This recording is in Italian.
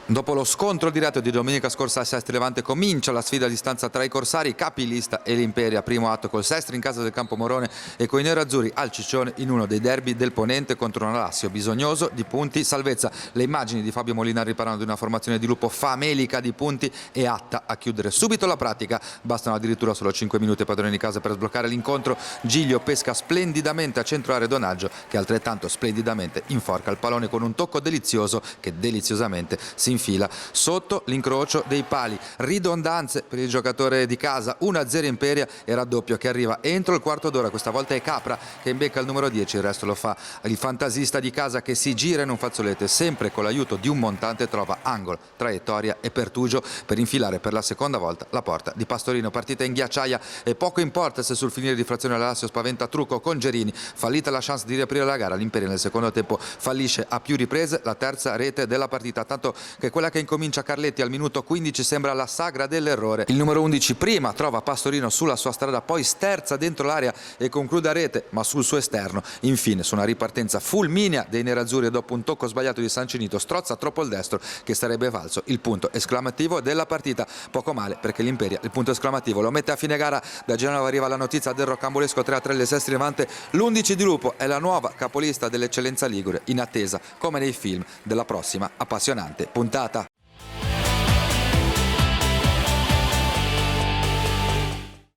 Dopo lo scontro diretto di domenica scorsa a Sestri Levante comincia la sfida a distanza tra i corsari, capilista e l'Imperia. Primo atto col Sestri in casa del Campo Morone e coi nerazzurri al Ciccione in uno dei derby del Ponente contro un Alassio bisognoso di punti salvezza. Le immagini di Fabio Molinari parlano di una formazione di lupo famelica di punti e atta a chiudere subito la pratica. Bastano addirittura solo 5 minuti ai padroni di casa per sbloccare l'incontro. Giglio pesca splendidamente a centro area Donaggio che altrettanto splendidamente inforca il pallone con un tocco delizioso che deliziosamente si infila sotto l'incrocio dei pali. Ridondanze per il giocatore di casa, 1-0 Imperia e raddoppio che arriva entro il quarto d'ora. Questa volta è Capra che imbecca il numero 10, il resto lo fa il fantasista di casa che si gira in un fazzoletto e sempre con l'aiuto di un montante trova angolo, traiettoria e pertugio per infilare per la seconda volta la porta di Pastorino. Partita in ghiacciaia e poco importa se sul finire di frazione l'Alassio spaventa Trucco con Gerini. Fallita la chance di riaprire la gara, l'Imperia nel secondo tempo fallisce a più riprese la terza rete della partita, tanto che quella che incomincia Carletti al minuto 15 sembra la sagra dell'errore. Il numero 11 prima trova Pastorino sulla sua strada, poi sterza dentro l'area e conclude a rete ma sul suo esterno. Infine su una ripartenza fulminea dei nerazzurri e dopo un tocco sbagliato di Sancinito strozza troppo il destro che sarebbe valso il punto esclamativo della partita. Poco male perché l'Imperia il punto esclamativo lo mette a fine gara. Da Genova arriva la notizia del rocambolesco 3-3 le Sestri Levante. L'11 di Lupo è la nuova capolista dell'eccellenza ligure in attesa come nei film della prossima appassionante puntata.